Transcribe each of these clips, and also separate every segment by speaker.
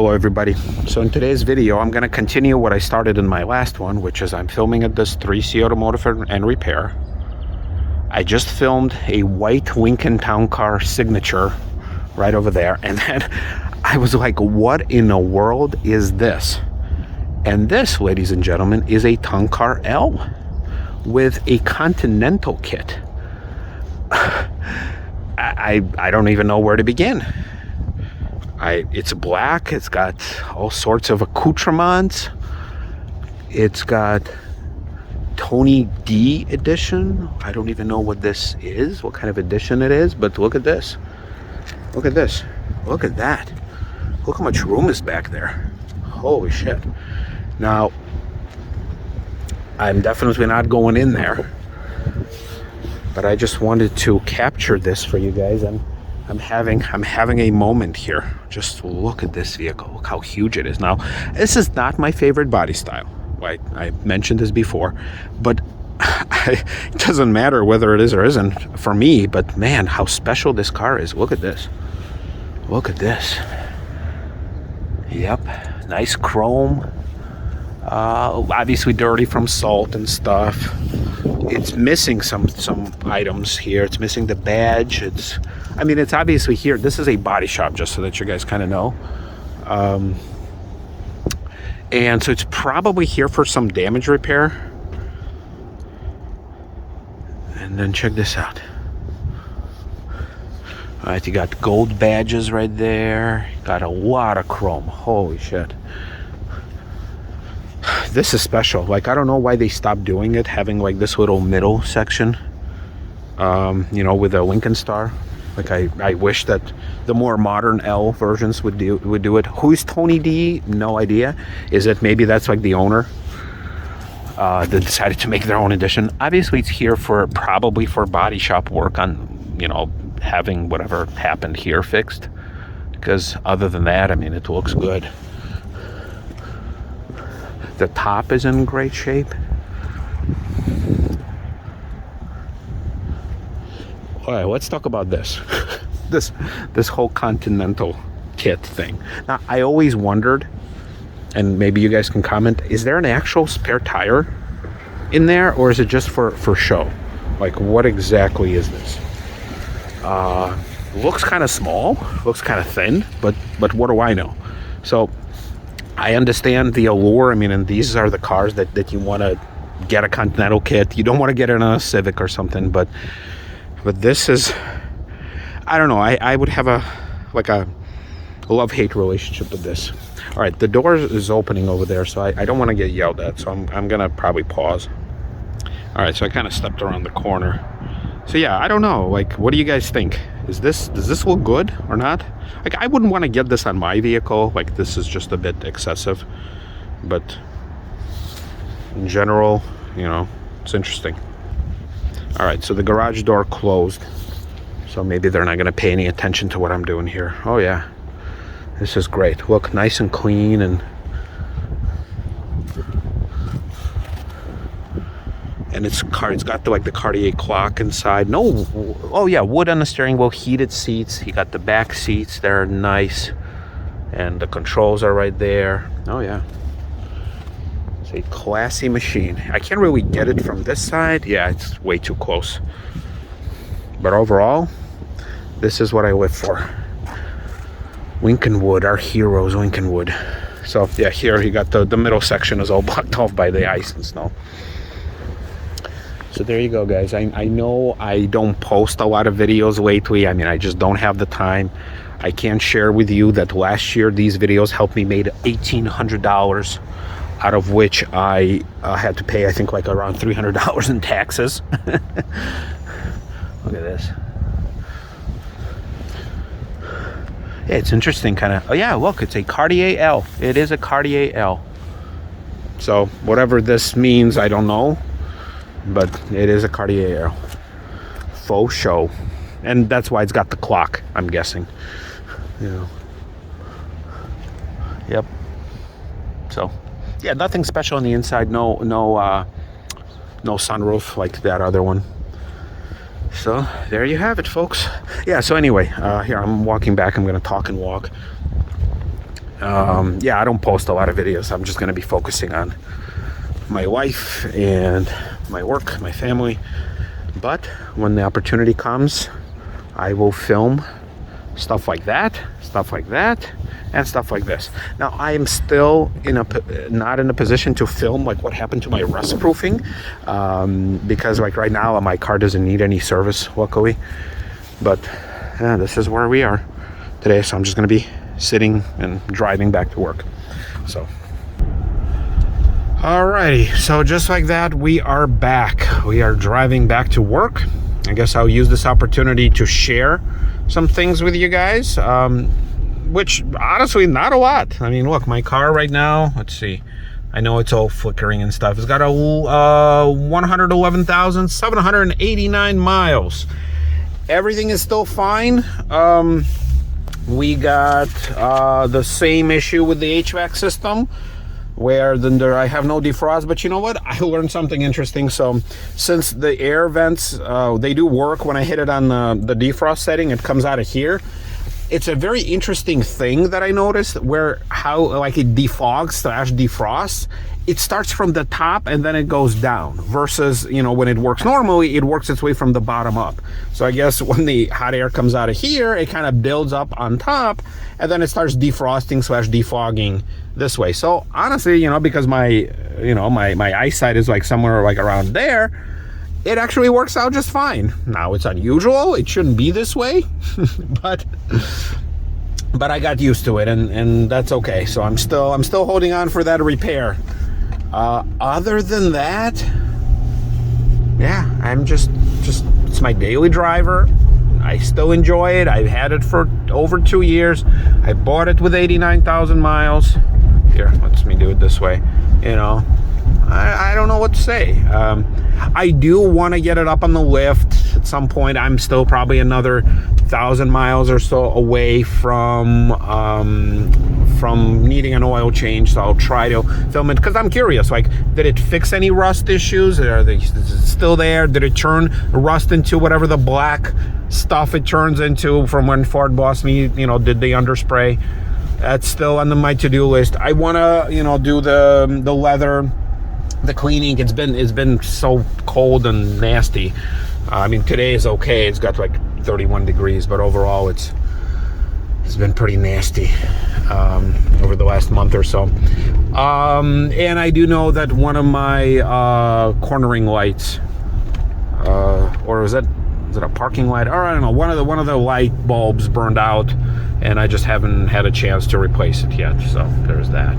Speaker 1: Hello everybody. So in today's video I'm going to continue what I started in my last one, which is I'm filming at this 3C Automotive and Repair. I just filmed a white Lincoln Town Car Signature right over there, and then I was like, what in the world is this? And this, ladies and gentlemen, is a Town Car L with a Continental kit. I don't even know where to begin. It's black. It's got all sorts of accoutrements. It's got Tony D edition. I don't even know what this is, what kind of edition it is, but look at this. Look at this. Look at that. Look how much room is back there. Holy shit. Now, I'm definitely not going in there, but I just wanted to capture this for you guys. I'm having a moment here. Just look at this vehicle. Look how huge it is. Now, this is not my favorite body style. I mentioned this before, but it doesn't matter whether it is or isn't for me, but man, how special this car is. Look at this. Look at this. Yep, nice chrome. Obviously dirty from salt and stuff. It's missing some items here. It's missing the badge. It's obviously here. This is a body shop, just so that you guys kind of know. And so it's probably here for some damage repair. And then check this out. All right, you got gold badges right there. Got a lot of chrome. Holy shit. This is special. Like, I don't know why they stopped doing it, having like this little middle section, with a Lincoln Star. Like, I wish that the more modern L versions would do it. Who's Tony D? No idea. Is it maybe that's like the owner that decided to make their own edition? Obviously, it's here probably for body shop work on, having whatever happened here fixed. Because other than that, it looks good. The top is in great shape. All right, let's talk about this. this whole Continental kit thing. Now, I always wondered, and maybe you guys can comment, is there an actual spare tire in there, or is it just for show? Like, what exactly is this? Looks kind of small, looks kind of thin, but what do I know? So I understand the allure. And these are the cars that you want to get a Continental kit. You don't want to get it on a Civic or something, but this is, I don't know. I would have a love-hate relationship with this. All right, the door is opening over there, so I don't want to get yelled at, so I'm gonna probably pause. All right, so I kind of stepped around the corner. So yeah, I don't know. Like, what do you guys think? Does this look good or not? Like, I wouldn't want to get this on my vehicle. Like, this is just a bit excessive, but in general, it's interesting. All right, so the garage door closed, so maybe they're not going to pay any attention to what I'm doing here. Oh yeah, this is great. Look, nice and clean, and it's got the Cartier clock inside. Oh yeah, wood on the steering wheel, heated seats. You got the back seats, they're nice, and the controls are right there. Oh yeah, it's a classy machine. I can't really get it from this side. Yeah, it's way too close. But overall, this is what I live for. Lincoln Wood, our heroes, Lincoln Wood. So yeah, here you got the middle section is all blocked off by the ice and snow. So there you go, guys. I know I don't post a lot of videos lately. I just don't have the time. I can share with you that last year these videos helped me made $1,800, out of which I had to pay, I think, like around $300 in taxes. Look at this. Yeah, it's interesting, kind of. Oh yeah, look, it's a Cartier L. It is a Cartier L. So whatever this means, I don't know. But it is a Cartier L. Faux show. And that's why it's got the clock, I'm guessing. Yep. So, yeah, nothing special on the inside. No sunroof like that other one. So there you have it, folks. Yeah, so anyway, here I'm walking back. I'm going to talk and walk. yeah, I don't post a lot of videos. I'm just going to be focusing on my wife and my work, my family. But when the opportunity comes, I will film stuff like that, and stuff like this. Now, I am still not in a position to film like what happened to my rust proofing, because like right now my car doesn't need any service, luckily. But yeah, this is where we are today. So I'm just going to be sitting and driving back to work. So alrighty, so just like that, we are back. We are driving back to work. I guess I'll use this opportunity to share some things with you guys, which honestly not a lot. I mean, look, my car right now, let's see, I know it's all flickering and stuff. It's got a 111,789 miles. Everything is still fine. We got the same issue with the HVAC system, where I have no defrost. But you know what? I learned something interesting. So since the air vents, they do work when I hit it on the defrost setting, it comes out of here. It's a very interesting thing that I noticed, where how like it defogs / defrosts. It starts from the top and then it goes down, versus, you know, when it works normally, it works its way from the bottom up. So I guess when the hot air comes out of here, it kind of builds up on top and then it starts defrosting / defogging this way. So honestly, you know, because my eyesight is like somewhere like around there, it actually works out just fine. Now, it's unusual. It shouldn't be this way, but I got used to it, and that's okay. So I'm still holding on for that repair. Other than that, yeah, I'm just it's my daily driver. I still enjoy it. I've had it for over 2 years. I bought it with 89,000 miles. Here, let me do it this way. You know, I don't know what to say. I do want to get it up on the lift at some point. I'm still probably another 1,000 miles or so away from needing an oil change, so I'll try to film it, because I'm curious, like, did it fix any rust issues? Is it still there? Did it turn rust into whatever the black stuff it turns into from when Ford bossed me? You know, did they underspray? That's still on my to-do list. I want to, you know, do the leather, the cleaning. It's been so cold and nasty. I mean, today is okay. It's got like 31 degrees, but overall it's been pretty nasty over the last month or so. And I do know that one of my cornering lights, or is it a parking light? Or I don't know. One of the light bulbs burned out, and I just haven't had a chance to replace it yet. So there's that.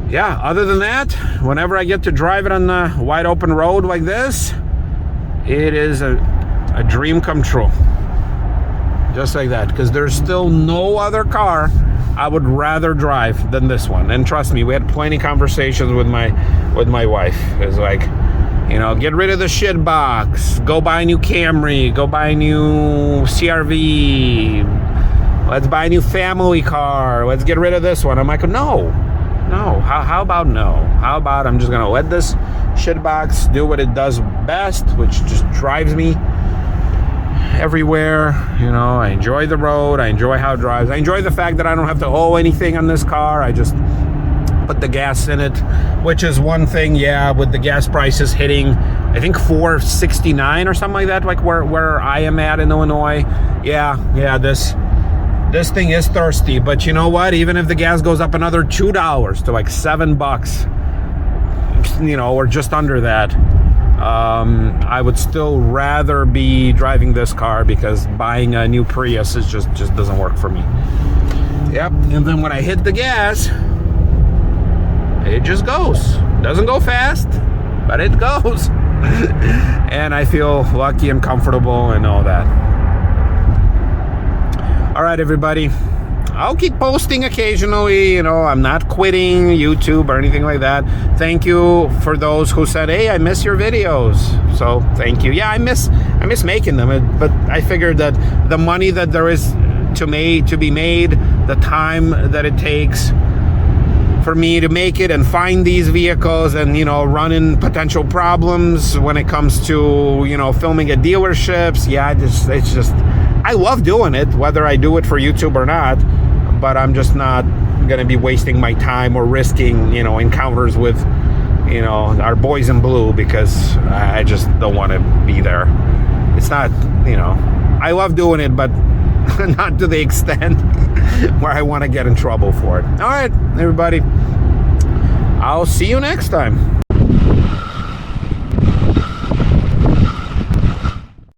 Speaker 1: Yeah, other than that, whenever I get to drive it on the wide open road like this, it is a dream come true. Just like that, because there's still no other car I would rather drive than this one. And trust me, we had plenty of conversations with my wife. It's like, you know, get rid of the shit box, go buy a new Camry, go buy a new CRV, let's buy a new family car, let's get rid of this one. I'm like, no. How about no? How about I'm just gonna let this shit box do what it does best, which just drives me everywhere. You know, I enjoy the road, I enjoy how it drives, I enjoy the fact that I don't have to owe anything on this car. I just put the gas in it, which is one thing. Yeah, with the gas prices hitting, I think $4.69 or something like that, like where I am at in Illinois. Yeah, this thing is thirsty. But you know what? Even if the gas goes up another $2 to like $7, you know, or just under that, I would still rather be driving this car, because buying a new Prius is just doesn't work for me. Yep. And then when I hit the gas, it just goes. Doesn't go fast, but it goes. And I feel lucky and comfortable and all that. All right, everybody. I'll keep posting occasionally. You know, I'm not quitting YouTube or anything like that. To for those who said, hey, I miss your videos. So thank you. Yeah, I miss making them, but I figured that the money that there is to be made, the time that it takes for me to make it and find these vehicles, and, you know, run in potential problems when it comes to, you know, filming at dealerships. Yeah, I love doing it, whether I do it for YouTube or not, but I'm just not going to be wasting my time or risking, you know, encounters with, you know, our boys in blue, because I just don't want to be there. It's not, you know, I love doing it, but not to the extent where I want to get in trouble for it. All right, everybody. I'll see you next time.